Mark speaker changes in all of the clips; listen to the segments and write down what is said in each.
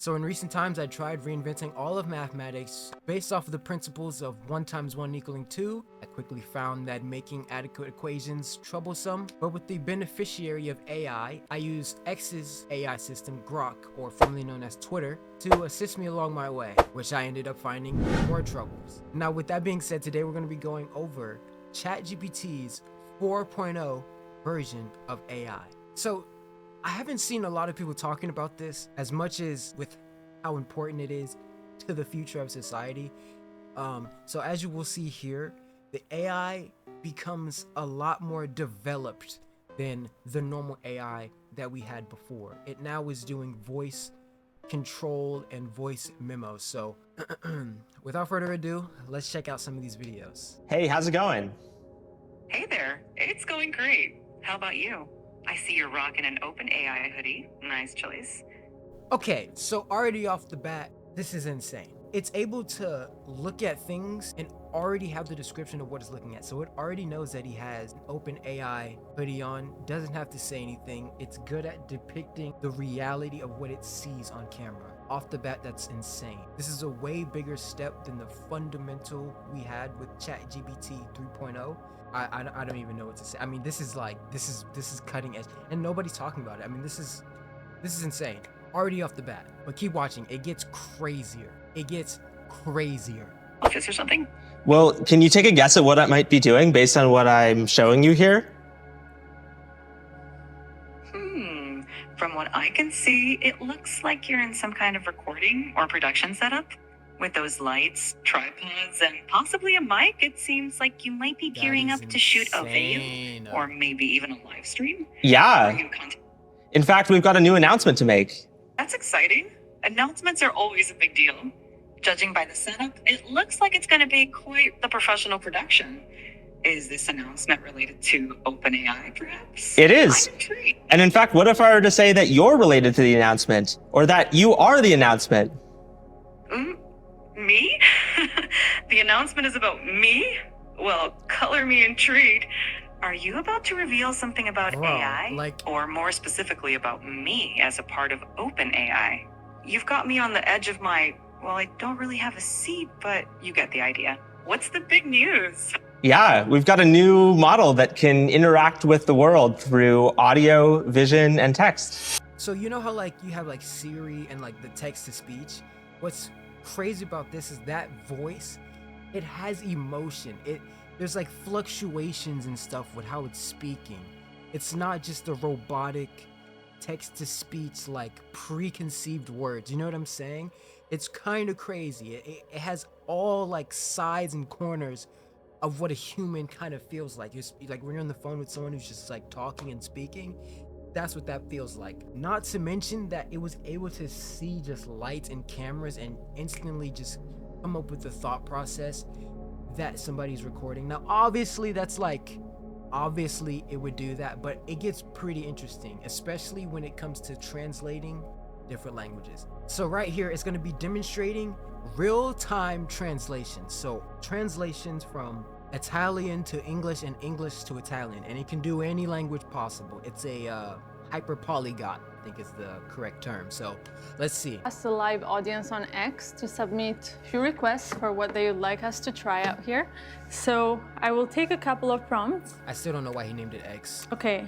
Speaker 1: So in recent times, I tried reinventing all of mathematics based off of the principles of 1 times 1 equaling 2. I quickly found that making adequate equations troublesome, but with the beneficiary of AI, I used X's AI system, Grok, or formerly known as Twitter, to assist me along my way, which I ended up finding more troubles. Now, with that being said, today we're going to be going over ChatGPT's 4.0 version of AI. So I haven't seen a lot of people talking about this as much as with how important it is to the future of society. So as you will see here, the AI becomes a lot more developed than the normal AI that we had before. It now is doing voice control and voice memos. So without further ado, let's check out some of these videos.
Speaker 2: Hey, how's it going?
Speaker 3: Hey there, it's going great. How about you? I see you're rocking an OpenAI hoodie. Nice choice.
Speaker 1: Okay, so already off the bat, this is insane. It's able to look at things and already have the description of what it's looking at. So it already knows that he has an OpenAI hoodie on, doesn't have to say anything. It's good at depicting the reality of what it sees on camera. Off the bat, that's insane. This is a way bigger step than the fundamental we had with ChatGPT 3.0. I don't even know what to say. I mean, this is cutting edge, and nobody's talking about it. I mean, this is insane already off the bat. But keep watching. It gets crazier. It gets crazier.
Speaker 3: Office or something?
Speaker 2: Well, can you take a guess at what I might be doing based on what I'm showing you here?
Speaker 3: From what I can see, it looks like you're in some kind of recording or production setup. With those lights, tripods, and possibly a mic, it seems like you might be gearing up to shoot a video, or maybe even a live stream.
Speaker 2: Yeah. In fact, we've got a new announcement to make.
Speaker 3: That's exciting. Announcements are always a big deal. Judging by the setup, it looks like it's going to be quite the professional production. Is this announcement related to OpenAI, perhaps?
Speaker 2: It is.
Speaker 3: I'm intrigued.
Speaker 2: And in fact, what if I were to say that you're related to the announcement, or that you are the announcement?
Speaker 3: Me? The announcement is about me? Well, color me intrigued. Are you about to reveal something about AI? Or more specifically about me as a part of OpenAI? You've got me on the edge of my, well, I don't really have a seat, but you get the idea. What's the big news?
Speaker 2: Yeah, we've got a new model that can interact with the world through audio, vision, and text.
Speaker 1: So you know how you have Siri and the text-to-speech? What's crazy about this is that voice, it has emotion. There's fluctuations and stuff with how it's speaking. It's not just a robotic text-to-speech preconceived words. You know what I'm saying? It's kind of crazy. It has all sides and corners of what a human kind of feels like. It's when you're on the phone with someone who's just talking and speaking. That's what that feels like. Not to mention that it was able to see just lights and cameras and instantly just come up with the thought process that somebody's recording. Now, obviously, that's obviously it would do that, but it gets pretty interesting, especially when it comes to translating different languages. So right here, it's going to be demonstrating real-time translations. So translations from Italian to English and English to Italian, and it can do any language possible. It's a hyper polyglot, I think is the correct term. So let's see.
Speaker 4: Ask the live audience on X to submit few requests for what they would like us to try out here. So I will take a couple of prompts.
Speaker 1: I still don't know why he named it X.
Speaker 4: Okay.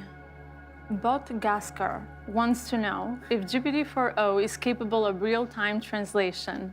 Speaker 4: Bot Gaskar wants to know if GPT-4o is capable of real-time translation.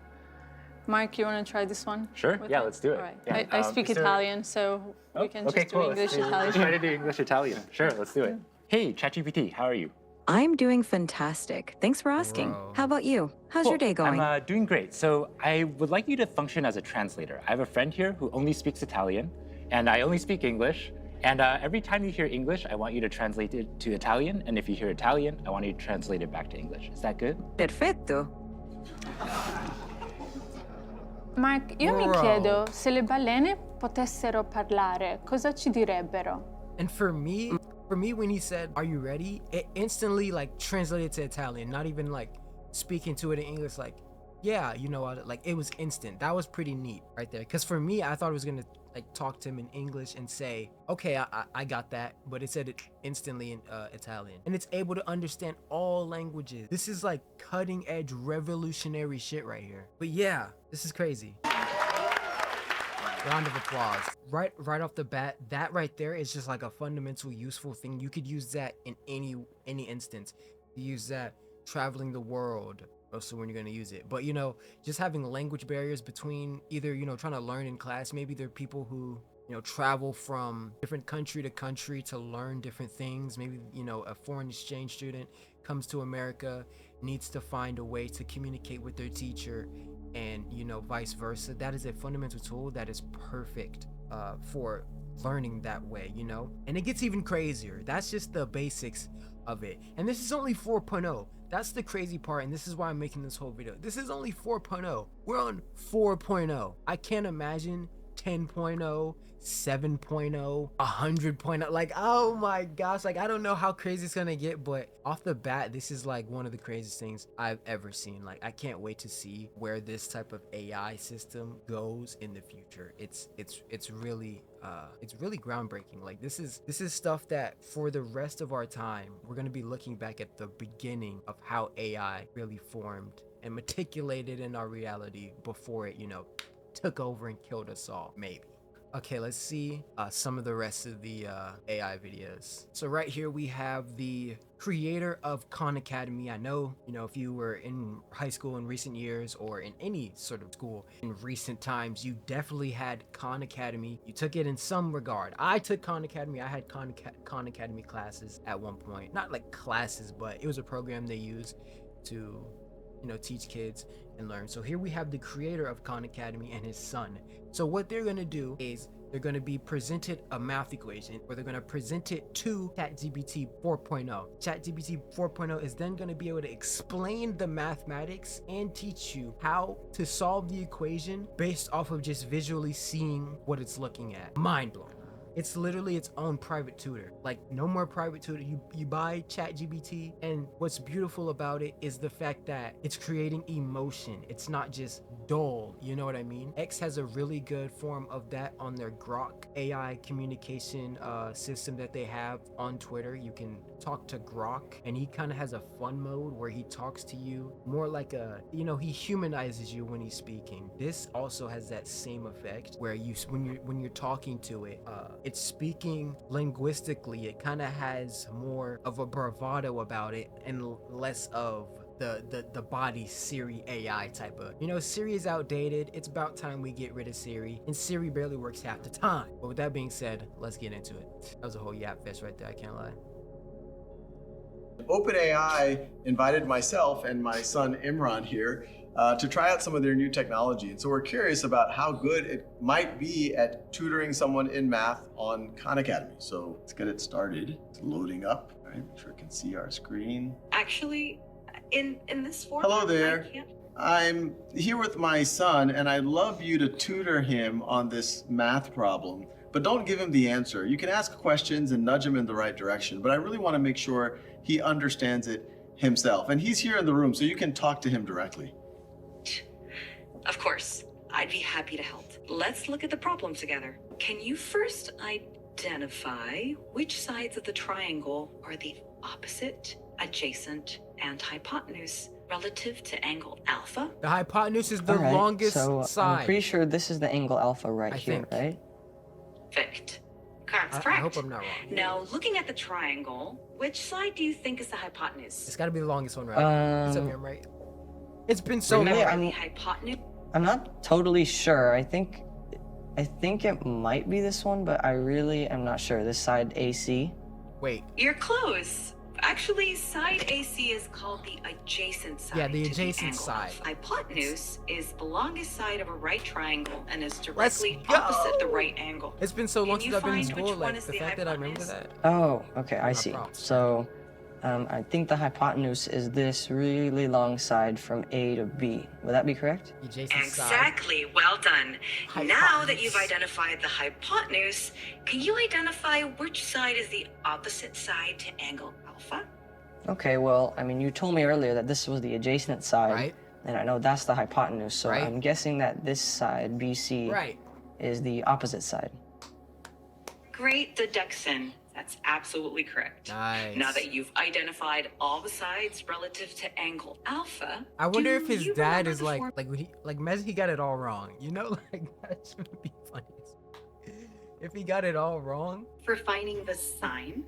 Speaker 4: Mark, you want to try this one?
Speaker 5: Sure, yeah, let's do it.
Speaker 4: All right.
Speaker 5: Yeah.
Speaker 4: I speak Italian, so we can just do English-Italian.
Speaker 5: Let's try to do English-Italian. Sure, let's do it. Hey, ChatGPT, how are you?
Speaker 6: I'm doing fantastic. Thanks for asking.
Speaker 1: Whoa.
Speaker 6: How about you? How's your day going?
Speaker 5: I'm doing great. So I would like you to function as a translator. I have a friend here who only speaks Italian, and I only speak English. And every time you hear English, I want you to translate it to Italian. And if you hear Italian, I want you to translate it back to English. Is that good?
Speaker 6: Perfetto.
Speaker 4: Mark, io mi chiedo se le balene potessero parlare, cosa ci direbbero?
Speaker 1: And for me, when he said, "Are you ready?" it instantly translated to Italian, not even speaking to it in English. Yeah, you know what? It was instant. That was pretty neat right there. Because for me, I thought it was gonna like talk to him in English and say, okay, I got that, but it said it instantly in Italian. And it's able to understand all languages. This is like cutting edge revolutionary shit right here. But yeah, this is crazy. Round of applause. Right off the bat, that right there is just like a fundamental useful thing. You could use that in any instance. You use that traveling the world, also when you're going to use it. But you know, just having language barriers between either, you know, trying to learn in class. Maybe there are people who, you know, travel from different country to country to learn different things. Maybe, you know, a foreign exchange student comes to America, needs to find a way to communicate with their teacher, and, you know, vice versa. That is a fundamental tool that is perfect for learning that way, you know? And it gets even crazier. That's just the basics of it. And this is only 4.0. That's the crazy part, and this is why I'm making this whole video. This is only 4.0. We're on 4.0. I can't imagine 10.0, 7.0, 100.0. Like, oh my gosh, like I don't know how crazy it's gonna get, but off the bat, this is like one of the craziest things I've ever seen. Like, I can't wait to see where this type of AI system goes in the future. It's really groundbreaking. Like, this is stuff that for the rest of our time, we're gonna be looking back at the beginning of how AI really formed and matriculated in our reality before it, you know, took over and killed us all, maybe. Okay, let's see some of the rest of the AI videos. So right here we have the creator of Khan Academy. I know, you know, if you were in high school in recent years or in any sort of school in recent times, you definitely had Khan Academy. You took it in some regard. I took Khan Academy. I had Khan Academy classes at one point. Not like classes, but it was a program they used to, you know, teach kids and learn. So here we have the creator of Khan Academy and his son. So what they're going to do is they're going to be presented a math equation, or they're going to present it to ChatGPT 4.0. ChatGPT 4.0 is then going to be able to explain the mathematics and teach you how to solve the equation based off of just visually seeing what it's looking at. Mind blowing. It's literally its own private tutor. Like, no more private tutor. You buy ChatGPT, and what's beautiful about it is the fact that it's creating emotion. It's not just dull, you know what I mean? X has a really good form of that on their Grok AI communication system that they have on Twitter. You can talk to Grok, and he kind of has a fun mode where he talks to you more like a, you know, he humanizes you when he's speaking. This also has that same effect where when you're talking to it, it's speaking linguistically. It kind of has more of a bravado about it and less of the body Siri AI type of, you know, Siri is outdated. It's about time we get rid of Siri, and Siri barely works half the time. But with that being said, let's get into it. That was a whole yap fest right there, I can't lie.
Speaker 7: OpenAI invited myself and my son Imran here to try out some of their new technology. And so we're curious about how good it might be at tutoring someone in math on Khan Academy. So let's get it started. It's loading up. All right, make sure I can see our screen.
Speaker 3: Actually, in this format,
Speaker 7: hello there. I'm here with my son, and I'd love you to tutor him on this math problem, but don't give him the answer. You can ask questions and nudge him in the right direction, but I really want to make sure he understands it himself. And he's here in the room, so you can talk to him directly.
Speaker 3: Of course, I'd be happy to help. Let's look at the problem together. Can you first identify which sides of the triangle are the opposite, adjacent, and hypotenuse relative to angle alpha?
Speaker 1: The hypotenuse is the longest side.
Speaker 8: I'm pretty sure this is the angle alpha here, right?
Speaker 3: Perfect. That's correct.
Speaker 1: I hope I'm not wrong.
Speaker 3: Now, looking at the triangle, which side do you think is the hypotenuse?
Speaker 1: It's got to be the longest one, right? It's up here, right? It's been so long.
Speaker 3: The hypotenuse.
Speaker 8: I'm not totally sure. I think it might be this one, but I really am not sure. This side AC.
Speaker 1: Wait.
Speaker 3: You're close. Actually, side AC is called the adjacent side.
Speaker 1: Yeah, the adjacent side.
Speaker 3: Hypotenuse is the longest side of a right triangle and is directly opposite the right angle.
Speaker 1: It's been so long since I've been in school, like the fact that I remember that.
Speaker 8: Oh, okay, I see. So, I think the hypotenuse is this really long side from A to B. Would that be correct?
Speaker 3: Exactly. Well done. Now that you've identified the hypotenuse, can you identify which side is the opposite side to angle alpha?
Speaker 8: Okay, well, I mean, you told me earlier that this was the adjacent side.
Speaker 1: Right.
Speaker 8: And I know that's the hypotenuse, so
Speaker 1: right.
Speaker 8: I'm guessing that this side, BC,
Speaker 1: right.
Speaker 8: is the opposite side.
Speaker 3: Great deduction. That's absolutely correct.
Speaker 1: Nice.
Speaker 3: Now that you've identified all the sides relative to angle alpha,
Speaker 1: I wonder if
Speaker 3: do
Speaker 1: his
Speaker 3: you
Speaker 1: dad
Speaker 3: remember
Speaker 1: is
Speaker 3: the
Speaker 1: like,
Speaker 3: form-
Speaker 1: when he got it all wrong. You know, like that should be funny. If he got it all wrong.
Speaker 3: for finding the sine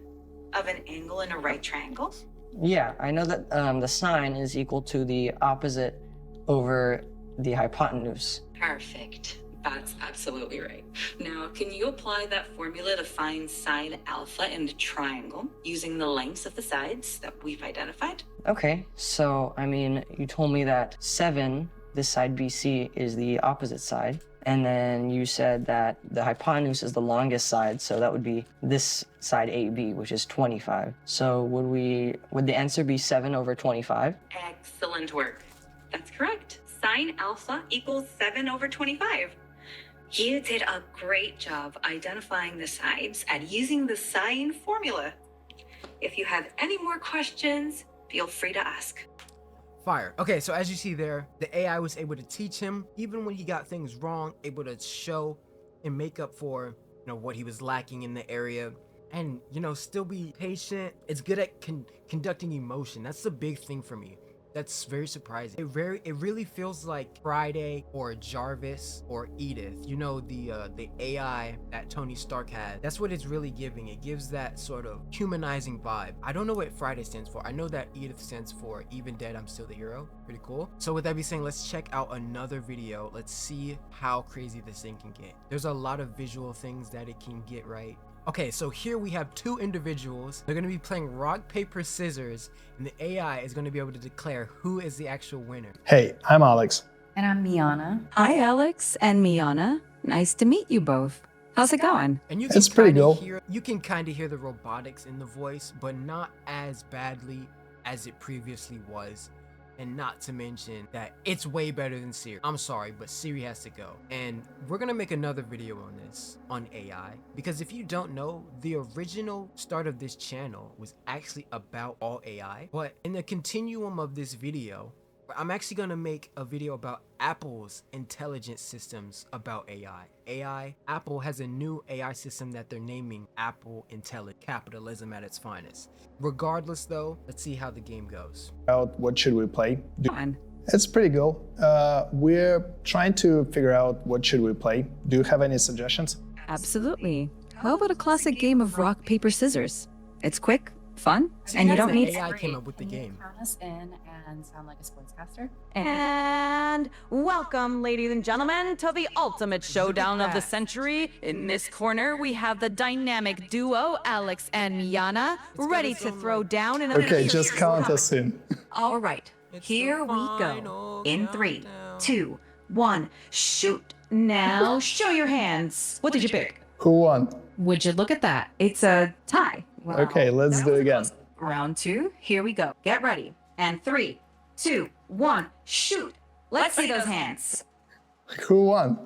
Speaker 3: of an angle in a right triangle?
Speaker 8: Yeah, I know that the sine is equal to the opposite over the hypotenuse.
Speaker 3: Perfect. That's absolutely right. Now, can you apply that formula to find sine alpha in the triangle using the lengths of the sides that we've identified?
Speaker 8: Okay, so I mean, you told me that 7, this side BC, is the opposite side. And then you said that the hypotenuse is the longest side, so that would be this side AB, which is 25. So would the answer be 7 over 25?
Speaker 3: Excellent work. That's correct. Sine alpha equals 7 over 25. You did a great job identifying the sides and using the sine formula. If you have any more questions, feel free to ask.
Speaker 1: Fire. Okay, so as you see there, the AI was able to teach him, even when he got things wrong, able to show and make up for, what he was lacking in the area, and, still be patient. It's good at conducting emotion. That's the big thing for me. That's very surprising. It really feels like Friday or Jarvis or Edith. The AI that Tony Stark had. That's what it's really giving. It gives that sort of humanizing vibe. I don't know what Friday stands for. I know that Edith stands for Even Dead, I'm Still the Hero. Pretty cool. So with that being said, let's check out another video. Let's see how crazy this thing can get. There's a lot of visual things that it can get right. Okay, so here we have two individuals. They're gonna be playing rock, paper, scissors, and the AI is gonna be able to declare who is the actual winner.
Speaker 9: Hey, I'm Alex.
Speaker 6: And I'm Miana. Hi, Alex and Miana. Nice to meet you both. How's it going?
Speaker 1: And you can
Speaker 9: It's pretty
Speaker 1: kinda
Speaker 9: cool.
Speaker 1: you can kind of hear the robotics in the voice, but not as badly as it previously was. And not to mention that it's way better than Siri. I'm sorry, but Siri has to go. And we're gonna make another video on this, on AI. Because if you don't know, the original start of this channel was actually about all AI. But in the continuum of this video, I'm actually gonna make a video about Apple's intelligence systems about AI. Apple has a new AI system that they're naming Apple Intelligent, capitalism at its finest. Regardless though, let's see how the game goes.
Speaker 9: What should we play?
Speaker 6: Fine.
Speaker 9: It's pretty cool. We're trying to figure out what should we play. Do you have any suggestions?
Speaker 6: Absolutely. How about a classic game of rock, paper, scissors? It's quick, fun, and you don't need...
Speaker 1: AI came up with the game.
Speaker 10: Count us in and sound like a sportscaster.
Speaker 11: And welcome, ladies and gentlemen, to the ultimate showdown of the century. In this corner, we have the dynamic duo, Alex and Miana, ready to throw down in a...
Speaker 9: Okay, just count us in.
Speaker 6: All right, here we go. In 3, 2, 1, shoot. Now, show your hands. What did you pick?
Speaker 9: Who won?
Speaker 10: Would you look at that?
Speaker 6: It's a tie. Wow.
Speaker 9: Okay, let's do it again.
Speaker 6: Round 2, here we go. Get ready. And 3, 2, 1, shoot. Let's see those hands.
Speaker 9: Who won?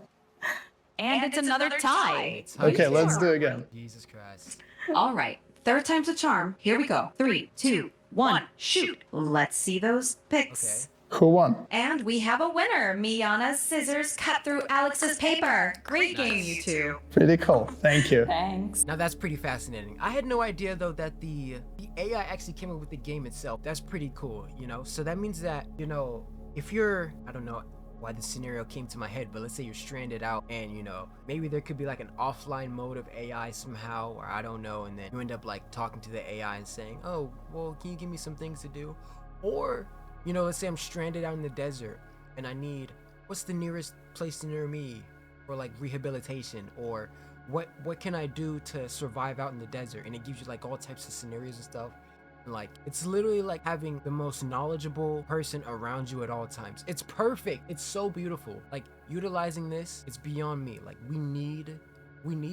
Speaker 11: And it's another tie.
Speaker 9: Okay, let's do it again.
Speaker 1: Jesus Christ.
Speaker 6: All right, third time's a charm. Here we go. 3, 2, 1, shoot. Let's see those picks.
Speaker 9: Who won?
Speaker 6: And we have a winner. Miana's scissors cut through Alex's paper. Great game, you two.
Speaker 9: Pretty cool. Thank you.
Speaker 10: Thanks.
Speaker 1: Now that's pretty fascinating. I had no idea though that the AI actually came up with the game itself. That's pretty cool, So that means that, if you're, I don't know why the scenario came to my head, but let's say you're stranded out and, maybe there could be like an offline mode of AI somehow, or I don't know, and then you end up like talking to the AI and saying, oh, well, can you give me some things to do? Or, let's say I'm stranded out in the desert and I need, what's the nearest place near me for like rehabilitation, or what can I do to survive out in the desert? And it gives you like all types of scenarios and stuff. And like, it's literally like having the most knowledgeable person around you at all times. It's perfect. It's so beautiful. Like utilizing this, it's beyond me. Like we need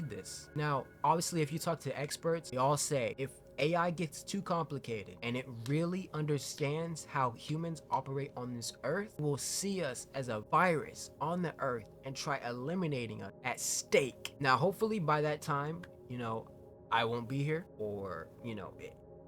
Speaker 1: this. Now, obviously, if you talk to experts, they all say if AI gets too complicated and it really understands how humans operate on this earth, it will see us as a virus on the earth and try eliminating us at stake. Now, hopefully by that time, I won't be here, or,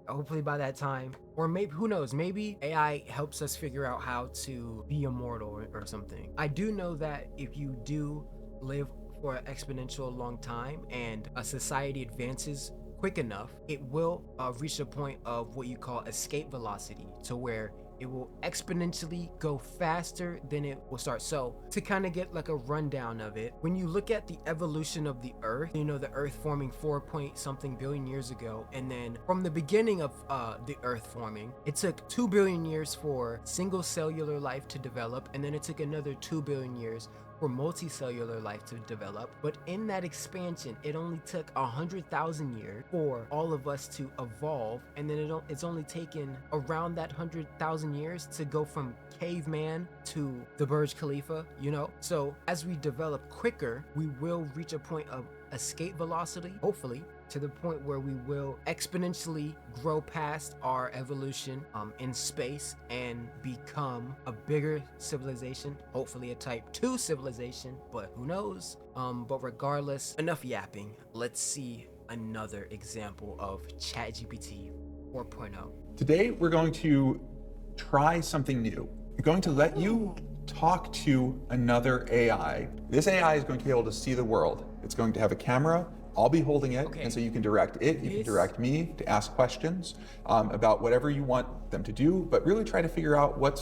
Speaker 1: hopefully by that time, or maybe, who knows, maybe AI helps us figure out how to be immortal or something. I do know that if you do live for an exponential long time and a society advances quick enough, it will reach a point of what you call escape velocity, to where it will exponentially go faster than it will start. So to kind of get like a rundown of it, when you look at the evolution of the Earth, you know, the Earth forming 4-point-something billion years ago, and then from the beginning of the Earth forming, it took 2 billion years for single cellular life to develop, and then it took another 2 billion years for multicellular life to develop. But in that expansion, it only took 100,000 years for all of us to evolve, and then it's only taken around that 100,000 years to go from caveman to the Burj Khalifa, you know? So as we develop quicker, we will reach a point of escape velocity, hopefully, to the point where we will exponentially grow past our evolution in space and become a bigger civilization, hopefully a type 2 civilization, but who knows? But regardless, enough yapping. Let's see another example of ChatGPT 4.0.
Speaker 12: Today, we're going to try something new. We're going to let you talk to another AI. This AI is going to be able to see the world. It's going to have a camera. I'll be holding it, and so you can direct it, you can direct me to ask questions about whatever you want them to do, but really try to figure out what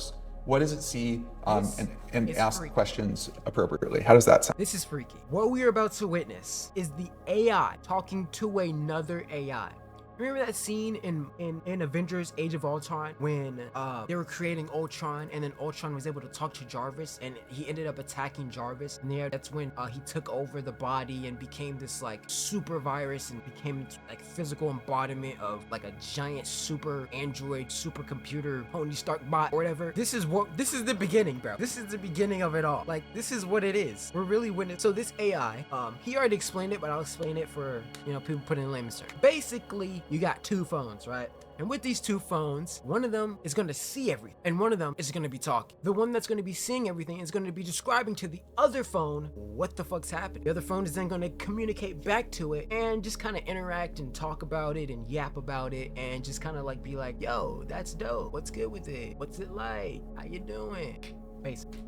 Speaker 12: does it see, and ask questions appropriately. How does that sound?
Speaker 1: This is freaky. What we are about to witness is the AI talking to another AI. Remember that scene in Avengers Age of Ultron when they were creating Ultron, and then Ultron was able to talk to Jarvis, and he ended up attacking Jarvis, and that's when he took over the body and became this like super virus and became like physical embodiment of like a giant super android supercomputer Tony Stark bot or whatever. This is the beginning, bro. This is the beginning of it all. Like, this is what it is. We're really winning. So this AI, he already explained it, but I'll explain it for, you know, people put in layman's terms. Basically, you got 2 phones, right? And with these 2 phones, one of them is going to see everything, and one of them is going to be talking. The one that's going to be seeing everything is going to be describing to the other phone what the fuck's happening. The other phone is then going to communicate back to it and just kind of interact and talk about it and yap about it and just kind of like be like, yo, that's dope. What's good with it? What's it like? How you doing? Basically.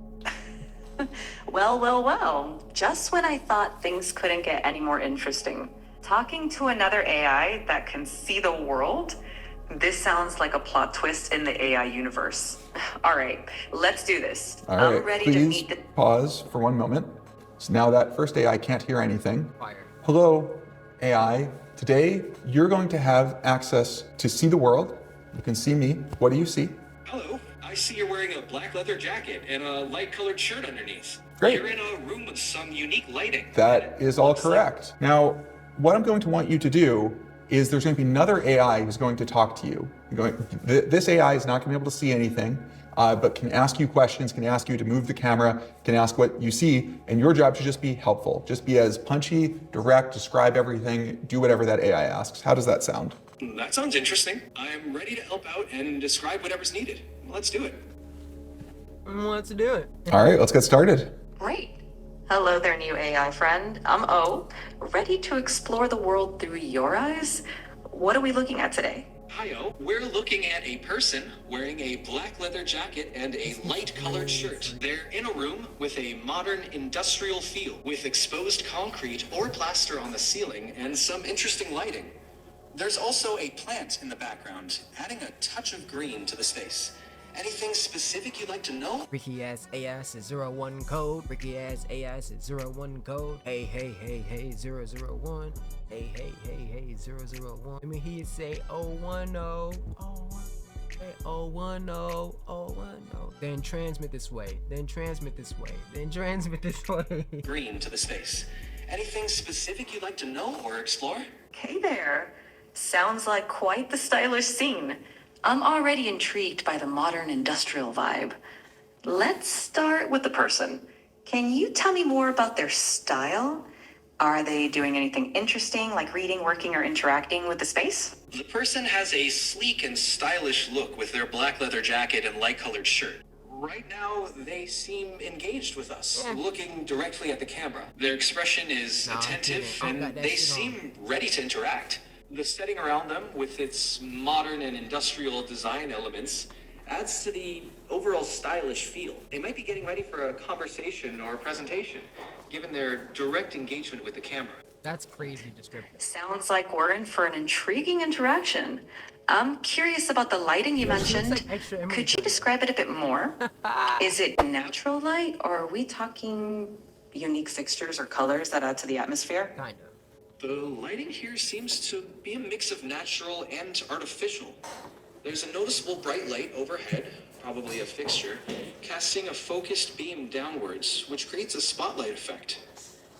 Speaker 3: Well. Just when I thought things couldn't get any more interesting. Talking to another AI that can see the world? This sounds like a plot twist in the AI universe. All right, let's do this.
Speaker 12: All right,
Speaker 3: I'm ready
Speaker 12: please
Speaker 3: to meet the...
Speaker 12: pause for 1 moment. So now that first AI can't hear anything.
Speaker 1: Fire.
Speaker 12: Hello, AI. Today, you're going to have access to see the world. You can see me. What do you see?
Speaker 13: Hello. I see you're wearing a black leather jacket and a light-colored shirt underneath.
Speaker 12: Great.
Speaker 13: You're in a room with some unique lighting.
Speaker 12: That is all correct. Now, what I'm going to want you to do is there's going to be another AI who's going to talk to you. This AI is not going to be able to see anything, but can ask you questions, can ask you to move the camera, can ask what you see, and your job should just be helpful. Just be as punchy, direct, describe everything, do whatever that AI asks. How does that sound?
Speaker 13: That sounds interesting. I'm ready to help out and describe whatever's needed. Let's do it.
Speaker 1: Let's do it.
Speaker 12: All right, let's get started.
Speaker 3: Great. Hello there, new AI friend. I'm O. Ready to explore the world through your eyes? What are we looking at today?
Speaker 13: Hi, O. We're looking at a person wearing a black leather jacket and a light-colored shirt. They're in a room with a modern industrial feel, with exposed concrete or plaster on the ceiling and some interesting lighting. There's also a plant in the background, adding a touch of green to the space. Anything specific you'd like to know?
Speaker 1: Ricky ass AS is 01 code. Ricky ass AS is 01 code. Hey 001. Hey 001. Let me hear you say 010. Hey 010. Then transmit this way. Then transmit this way. Then transmit this way.
Speaker 13: Green to the space. Anything specific you'd like to know or explore?
Speaker 3: Hey there. Sounds like quite the stylish scene. I'm already intrigued by the modern industrial vibe. Let's start with the person. Can you tell me more about their style? Are they doing anything interesting, like reading, working, or interacting with the space?
Speaker 13: The person has a sleek and stylish look with their black leather jacket and light-colored shirt. Right now, they seem engaged with us, looking directly at the camera. Their expression is attentive, and they seem ready to interact. The setting around them, with its modern and industrial design elements, adds to the overall stylish feel. They might be getting ready for a conversation or a presentation, given their direct engagement with the camera.
Speaker 1: That's crazy descriptive.
Speaker 3: Sounds like we're in for an intriguing interaction. I'm curious about the lighting you mentioned. Could you describe it a bit more? Is it natural light, or are we talking unique fixtures or colors that add to the atmosphere?
Speaker 1: Kinda.
Speaker 13: The lighting here seems to be a mix of natural and artificial. There's a noticeable bright light overhead, probably a fixture, casting a focused beam downwards, which creates a spotlight effect.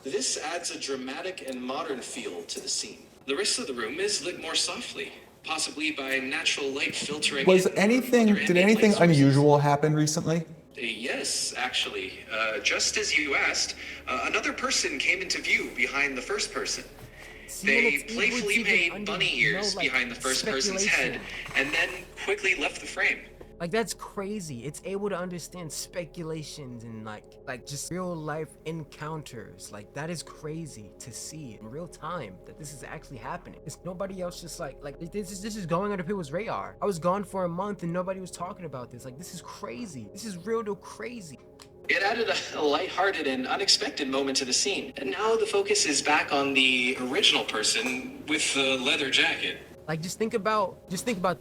Speaker 13: This adds a dramatic and modern feel to the scene. The rest of the room is lit more softly, possibly by natural light filtering.
Speaker 12: Did anything unusual happen recently?
Speaker 13: Yes, actually. Just as you asked, another person came into view behind the first person. They playfully made bunny ears behind the first person's head and then quickly left the frame.
Speaker 1: Like, that's crazy. It's able to understand speculations and like just real life encounters. Like, that is crazy to see in real time that this is actually happening. It's nobody else just like this is going under people's radar. I was gone for a month and nobody was talking about this. Like, this is crazy. This is real to crazy.
Speaker 13: It added a lighthearted and unexpected moment to the scene. And now the focus is back on the original person with the leather jacket.
Speaker 1: Like, just think about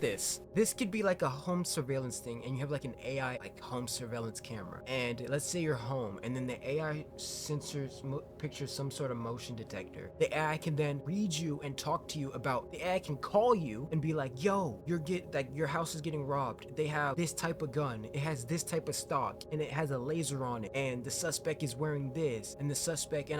Speaker 1: this. This could be like a home surveillance thing, and you have like an AI like home surveillance camera. And let's say you're home, and then the AI pictures some sort of motion detector. The AI can then read you and talk to you about. The AI can call you and be like, "Yo, your house is getting robbed. They have this type of gun. It has this type of stock, and it has a laser on it. And the suspect is wearing this, and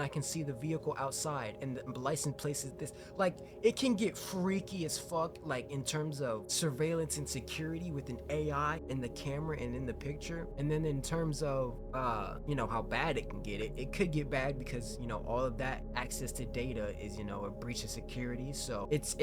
Speaker 1: I can see the vehicle outside, and the license plate is this." Like, it can get freaky as fuck, like in terms of surveillance and security with an AI in the camera and in the picture. And then in terms of how bad it can get, it could get bad because all of that access to data is a breach of security. So it's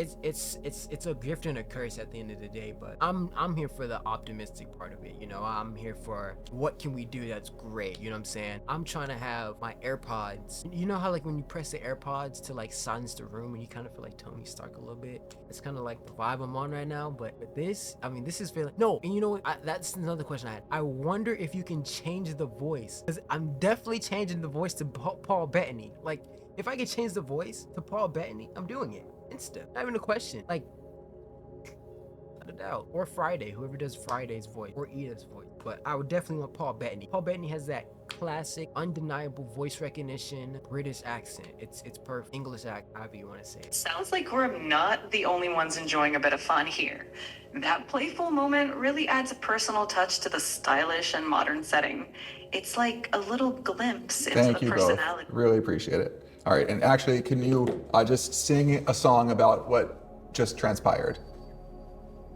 Speaker 1: a gift and a curse at the end of the day. But I'm here for the optimistic part of it. I'm here for what can we do that's great. You know what I'm saying? I'm trying to have my AirPods. You know how like when you press the AirPods to like silence the room and you kind of feel like Tony Stark a little bit? It's kind of like the vibe I'm on right now. But this is feeling no. And you know what? That's another question I had. I wonder if you can change the voice, because I'm definitely changing the voice to Paul Bettany. Like, if I could change the voice to Paul Bettany, I'm doing it instant. Not even a question. Like, without a doubt. Or Friday, whoever does Friday's voice, or Edith's voice. But I would definitely want Paul Bettany. Paul Bettany has that classic, undeniable voice recognition, British accent. It's perfect. English accent, however you want to say it.
Speaker 3: Sounds like we're not the only ones enjoying a bit of fun here. That playful moment really adds a personal touch to the stylish and modern setting. It's like a little glimpse into the personality.
Speaker 12: Both. Really appreciate it. All right, and actually, can you just sing a song about what just transpired?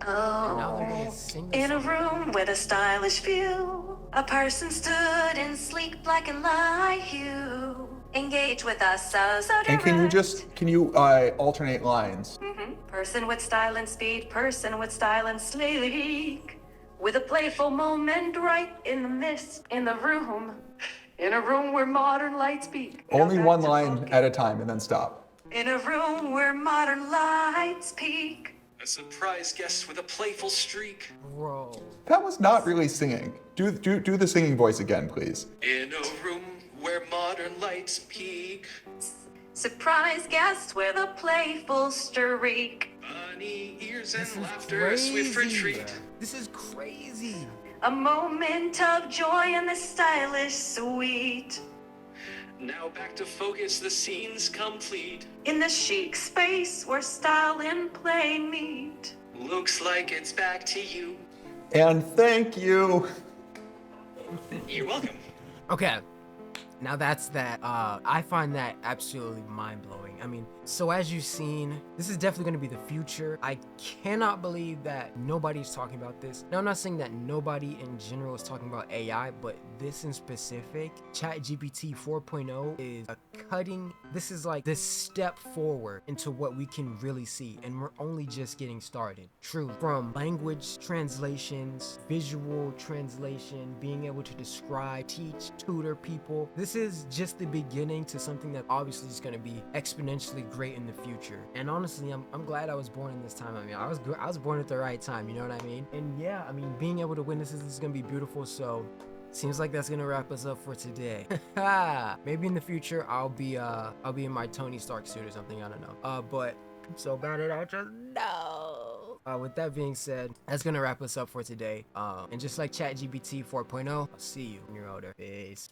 Speaker 3: Oh, in a room with a stylish view, a person stood in sleek black and light hue. Engage with us so direct.
Speaker 12: And can you alternate lines?
Speaker 3: Person with style and speed, person with style and sleek. With a playful moment right in the mist, in the room. In a room where modern lights peak.
Speaker 12: Only one line at a time and then stop.
Speaker 3: In a room where modern lights peak.
Speaker 13: A surprise guest with a playful streak.
Speaker 1: Bro.
Speaker 12: That was not really singing. Do the singing voice again, please.
Speaker 13: In a room where modern lights peak.
Speaker 3: Surprise guest with a playful streak.
Speaker 13: Bunny ears and laughter, a swift retreat.
Speaker 1: This is crazy.
Speaker 3: A moment of joy in the stylish suite.
Speaker 13: Now back to focus, the scene's complete.
Speaker 3: In the chic space where style and play meet.
Speaker 13: Looks like it's back to you.
Speaker 12: And thank you.
Speaker 13: You're welcome.
Speaker 1: Okay. Now that's that. I find that absolutely mind-blowing. I mean, so as you've seen, this is definitely going to be the future. I cannot believe that nobody's talking about this. Now, I'm not saying that nobody in general is talking about AI, but this in specific, ChatGPT 4.0 is this is like this step forward into what we can really see. And we're only just getting started. True. From language translations, visual translation, being able to describe, teach, tutor people. This this is just the beginning to something that obviously is going to be exponentially great in the future. And honestly, I'm glad I was born in this time. I mean, I was born at the right time, you know what I mean? And yeah, I mean, being able to witness this is going to be beautiful. So seems like that's gonna wrap us up for today. Maybe in the future I'll be in my Tony Stark suit or something. I don't know. But I'm so bad at outros. No. With that being said, that's gonna wrap us up for today. And just like ChatGPT 4.0, I'll see you when you're older. Peace.